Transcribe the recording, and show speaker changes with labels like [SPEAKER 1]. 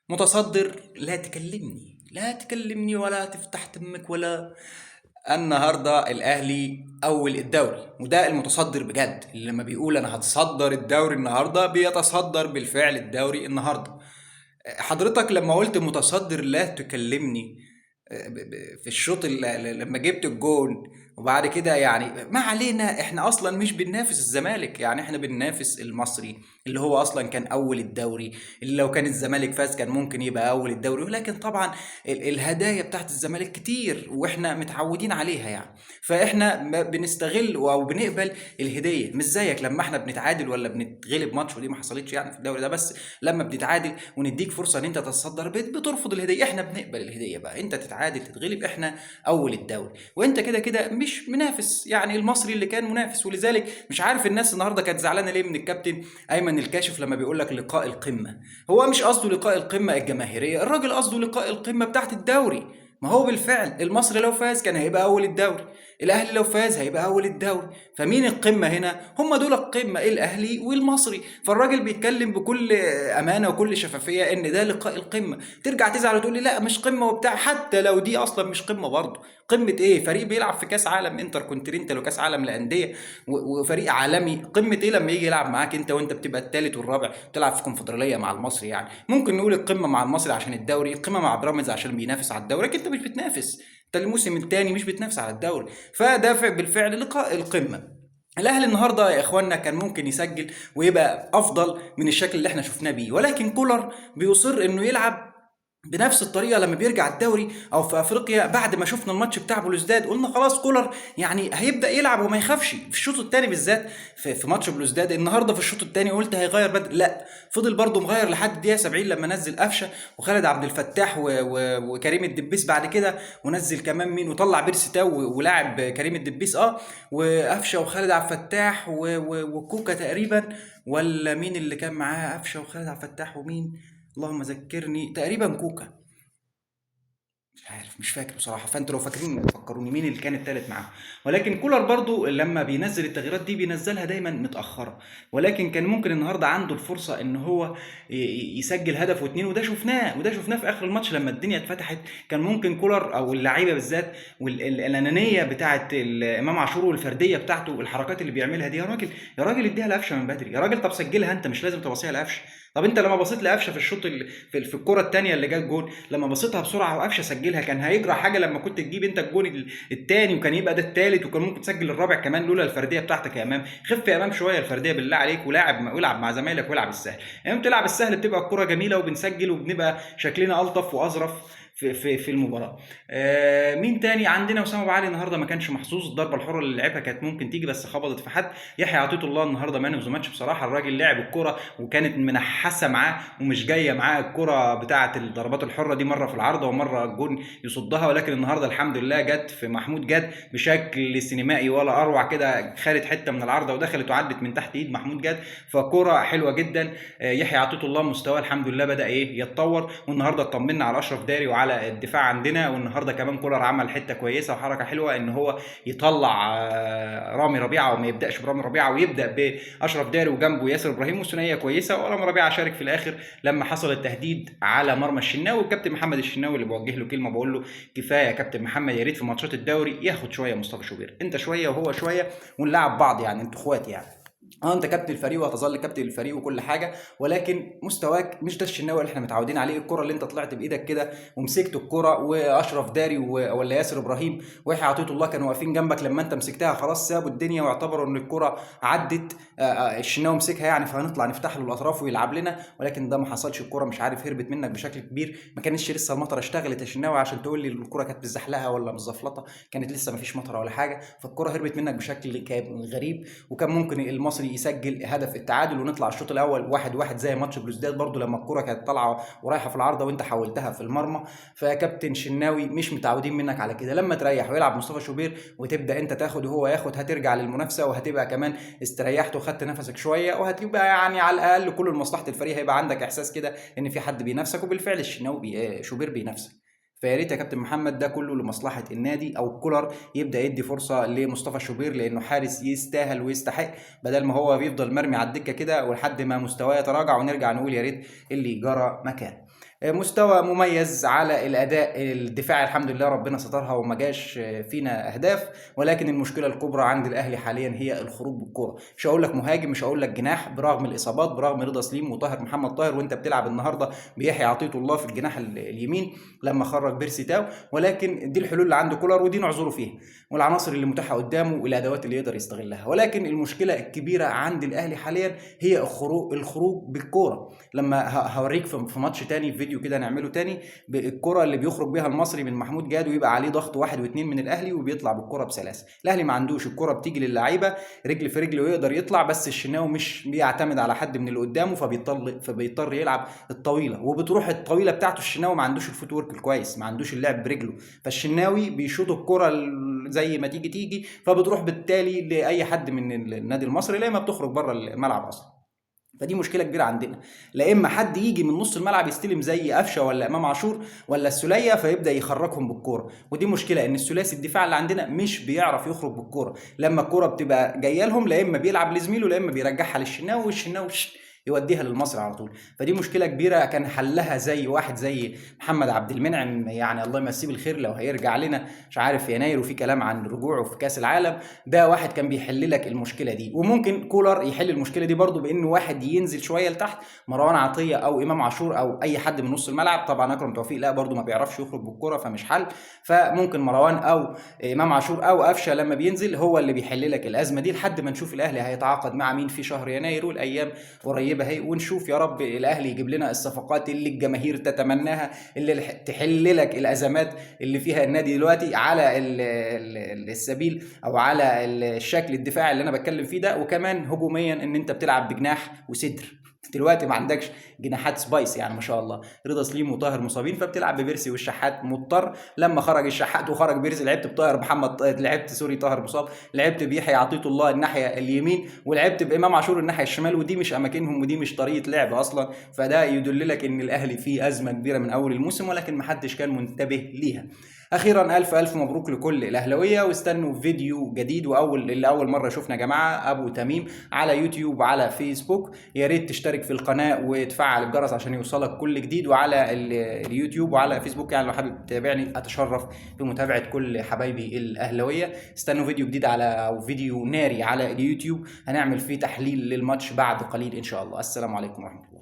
[SPEAKER 1] متصدر لا تكلمني، لا تكلمني ولا تفتح تمك ولا. النهارده الاهلي اول الدوري، وده المتصدر بجد اللي لما بيقول انا هتصدر الدوري النهارده بيتصدر بالفعل الدوري النهارده. حضرتك لما قلت متصدر لا تكلمني في الشوط لما جبت الجون، وبعد كده يعني ما علينا، احنا اصلا مش بننافس الزمالك، يعني احنا بننافس المصري اللي هو اصلا كان اول الدوري، اللي لو كان الزمالك فاز كان ممكن يبقى اول الدوري، ولكن طبعا الهدايا بتاعت الزمالك كتير واحنا متعودين عليها يعني. فاحنا ما بنستغل او بنقبل الهديه، مش زيك لما احنا بنتعادل ولا بنتغلب ماتش، ودي ما حصلتش يعني في الدوري ده، بس لما بنتعادل ونديك فرصه ان انت تتصدر بترفض الهديه. احنا بنقبل الهديه بقى، انت تتعادل تتغلب، احنا اول الدوري وانت كده كده مش منافس، يعني المصري اللي كان منافس. ولذلك مش عارف الناس النهارده كانت زعلانه ليه من الكابتن ايمن الكاشف لما بيقول لك لقاء القمه. هو مش قصده لقاء القمه الجماهيريه، الراجل قصده لقاء القمه بتاعت الدوري. ما هو بالفعل المصري لو فاز كان هيبقى اول الدوري، الاهلي لو فاز هيبقى اول الدوري. فمين القمه هنا؟ هم دول القمه، الاهلي والمصري. فالراجل بيتكلم بكل امانه وكل شفافيه ان ده لقاء القمه. ترجع تزعل وتقول لي لا مش قمه وبتاع، حتى لو دي اصلا مش قمه برضه. قمه ايه؟ فريق بيلعب في كاس عالم انتر كونتيننتال وكاس عالم للانديه وفريق عالمي. قمه ايه لما يجي يلعب معاك انت وانت بتبقى الثالث والرابع تلعب في كونفدراليه مع المصري؟ يعني ممكن نقول القمه مع المصري عشان الدوري، القمه مع بيراميدز عشان بينافس على الدوري، لكن انت مش بتنافس، انت الموسم الثاني مش بتنافس على الدوري. فدافع بالفعل لقاء القمه. الاهلي النهارده يا اخوانا كان ممكن يسجل ويبقى افضل من الشكل اللي احنا شفناه بيه، ولكن كولر بيصر انه يلعب بنفس الطريقه لما بيرجع الدوري او في افريقيا. بعد ما شفنا الماتش بتاع بلوزداد قلنا خلاص كولر يعني هيبدا يلعب وما يخافش في الشوط الثاني بالذات. في ماتش بلوزداد النهارده في الشوط الثاني قلت هيغير بدري، لا فضل برضه مغير لحد الدقيقه 70 لما نزل قفشه وخالد عبد الفتاح وكريم الدبيس بعد كده، ونزل كمان مين وطلع بيرسي تاو ولاعب كريم الدبيس وقفشه وخالد عبد الفتاح وكوكا تقريبا، ولا مين اللي كان معاه قفشه وخالد عبد الفتاح ومين؟ اللهم ذكرني، تقريبا كوكا، مش عارف مش فاكر بصراحه. فانتوا لو فاكرين فكروني مين اللي كان التالت معاه. ولكن كولر برضو لما بينزل التغييرات دي بينزلها دايما متاخره، ولكن كان ممكن النهارده عنده الفرصه ان هو يسجل هدف واتنين، وده شفناه، وده شفناه في اخر الماتش لما الدنيا اتفتحت. كان ممكن كولر او اللعيبه بالذات والانانيه بتاعه امام عاشور والفرديه بتاعته، الحركات اللي بيعملها دي، يا راجل يا راجل اديها لقفشه من بدري، يا راجل طب سجلها انت، مش لازم تبصيها لقفشه. طب انت لما بصيت لقفشه في الشوط في الكره الثانيه اللي جت جول، لما بصيتها بسرعه وقفشه سجلها، كان هيجرى حاجه لما كنت تجيب انت الجون الثاني وكان يبقى ده الثالث، وكان ممكن تسجل الرابع كمان لولا الفرديه بتاعتك يا امام. خف يا امام شويه الفرديه بالله عليك، ولاعب والعب مع زمايلك والعب السهل. يعني بتلعب السهل بتبقى الكره جميله وبنسجل وبنبقى شكلنا الطف واظرف في المباراه. مين تاني عندنا؟ وسام ابو علي النهارده ما كانش محظوظ، الضربه الحره اللي لعبها كانت ممكن تيجي بس خبطت في حد. يحيى عطيه الله النهارده مان اوف ذا ماتش بصراحه، الراجل لعب الكره وكانت منحسه معاه ومش جايه معاه الكره بتاعه الضربات الحره دي، مره في العارضه ومره الجون يصدها، ولكن النهارده الحمد لله جت في محمود، جت بشكل سينمائي ولا اروع كده، خدت حته من العارضه ودخلت وعدت من تحت ايد محمود، جت فكره حلوه جدا. يحيى عطيه الله مستواه الحمد لله بدا يتطور، والنهارده اطمنا على اشرف داري وعلى الدفاع عندنا. والنهارده كمان كولر عمل حته كويسه وحركه حلوه ان هو يطلع رامي ربيعه وما يبداش برامي ربيعه ويبدا باشرف داري وجنبه ياسر ابراهيم، وثنائيه كويسه. ورامي ربيعه شارك في الاخر لما حصل التهديد على مرمى الشناوي، والكابتن محمد الشناوي اللي بوجه له كلمه بقول له كفايه يا كابتن محمد، يا ريت في ماتشات الدوري ياخد شويه مصطفى شوبير، انت شويه وهو شويه ونلعب بعض، يعني انتوا اخوات يعني. انت كابتن الفريق وهتظل كابتن الفريق وكل حاجه، ولكن مستواك مش ده الشناوي اللي احنا متعودين عليه. الكره اللي انت طلعت بايدك كده ومسكت الكره، واشرف داري ولا ياسر ابراهيم ويحيى عطيه الله كانوا واقفين جنبك لما انت مسكتها، خلاص سابوا الدنيا واعتبروا ان الكره عدت. الشناوي مسكها يعني فهنطلع نفتح له الاطراف ويلعب لنا، ولكن ده ما حصلش. الكره مش عارف هربت منك بشكل كبير، ما كانتش لسه المطره اشتغلت يا شناوي عشان تقول لي الكره كانت متزحلقه ولا متزفلطه، كانت لسه ما فيش مطره ولا حاجه، فالكره هربت منك بشكل غريب. وكان ممكن المصري يسجل هدف التعادل ونطلع الشوط الاول 1-1 زي ماتش بلوزداد برضو لما الكره كانت طالعه ورايحه في العارضه وانت حولتها في المرمى. فيا كابتن شناوي مش متعودين منك على كده، لما تريح ويلعب مصطفى شوبير وتبدا انت تاخد وهو ياخد هترجع للمنافسه، وهتبقى كمان استريحت وخدت نفسك شويه، وهتبقى يعني على الاقل كل مصلحه الفريق هيبقى عندك احساس كده ان في حد بينافسك، وبالفعل الشناوي شوبير بينافسك. فيا ريت يا كابتن محمد ده كله لمصلحه النادي، او كولر يبدا يدي فرصه لمصطفى شوبير لانه حارس يستاهل ويستحق، بدل ما هو بيفضل مرمي على الدكه كده ولحد ما مستواه يتراجع ونرجع نقول يا ريت اللي جرى مكان. مستوى مميز على الاداء الدفاعي، الحمد لله ربنا سترها وما جاش فينا اهداف. ولكن المشكله الكبرى عند الاهلي حاليا هي الخروج بالكره. مش هقول لك مهاجم، مش هقول لك جناح، برغم الاصابات، برغم رضا سليم وطاهر محمد طاهر، وانت بتلعب النهارده بيحيى عطيه الله في الجناح اليمين لما خرج بيرسي تاو. ولكن دي الحلول اللي عند كولر ودي نعذره فيها، والعناصر اللي متاحه قدامه والادوات اللي يقدر يستغلها. ولكن المشكله الكبيره عند الاهلي حاليا هي الخروج بالكوره. لما هوريك في ماتش تاني، في فيديو كده نعمله تاني، بالكره اللي بيخرج بيها المصري من محمود جاد ويبقى عليه ضغط واحد واثنين من الاهلي وبيطلع بالكره بسلاسه. الاهلي ما عندوش، الكره بتيجي للعيبه رجل في رجل ويقدر يطلع، بس الشناوي مش بيعتمد على حد من اللي قدامه، فبيضطر يلعب الطويله، وبتروح الطويله بتاعته. الشناوي ما عندوش الفوت ورك الكويس، ما عندوش اللعب برجله، فالشناوي بيشوط الكره زي ما تيجي، فبتروح بالتالي لاي حد من النادي المصري، لا ما بتخرج بره الملعب اصلا. فدي مشكله كبيره عندنا. لا اما حد يجي من نص الملعب يستلم زي قفشه ولا امام عاشور ولا السوليه فيبدا يخرجهم بالكوره، ودي مشكله ان الثلاثي الدفاع اللي عندنا مش بيعرف يخرج بالكوره. لما الكوره بتبقى جايه لهم، لا اما بيلعب لزميله، لا اما بيرجعها للشناوي، والشناوي يوديها للمصري على طول. فدي مشكله كبيره كان حلها زي واحد زي محمد عبد المنعم، يعني الله يمسيه بالخير لو هيرجع لنا مش عارف يناير وفي كلام عن رجوعه في كاس العالم. ده واحد كان بيحل لك المشكله دي. وممكن كولر يحل المشكله دي برضو بانه واحد ينزل شويه لتحت، مروان عطيه او امام عاشور او اي حد من نص الملعب. طبعا اكرم توفيق لا برضو ما بيعرفش يخرج بالكره فمش حل، فممكن مروان او امام عاشور او قفشه لما بينزل هو اللي بيحل لك الازمه دي، لحد ما نشوف الاهلي هيتعاقد مع مين في شهر يناير، والايام قريبه اهي، ونشوف يا رب الاهلي يجيب لنا الصفقات اللي الجماهير تتمناها، اللي تحل لك الازمات اللي فيها النادي دلوقتي على السبيل او على الشكل الدفاعي اللي انا بتكلم فيه ده. وكمان هجوميا ان انت بتلعب بجناح وصدر، دلوقتي ما عندكش جناحات سبايس يعني ما شاء الله، رضا سليم وطاهر مصابين، فبتلعب ببيرسي والشحات مضطر. لما خرج الشحات وخرج بيرسي لعبت بطاهر محمد، لعبت سوري طاهر مصاب، لعبت بيحيى عطيه الله الناحيه اليمين، ولعبت بامام عاشور الناحيه الشمال، ودي مش اماكنهم ودي مش طريقه لعب اصلا. فده يدل لك ان الاهلي فيه ازمه كبيره من اول الموسم، ولكن ما حدش كان منتبه ليها. اخيرا الف مبروك لكل الاهلاويه، واستنوا فيديو جديد. اللي اول مره شفنا يا جماعه ابو تميم على يوتيوب وعلى فيسبوك، يا ريت تشترك في القناه وتفعل الجرس عشان يوصلك كل جديد، وعلى اليوتيوب وعلى فيسبوك يعني لو حابب تتابعني اتشرف بمتابعه كل حبايبي الاهلاويه. استنوا فيديو جديد او فيديو ناري على اليوتيوب، هنعمل فيه تحليل للماتش بعد قليل ان شاء الله. السلام عليكم ورحمه الله.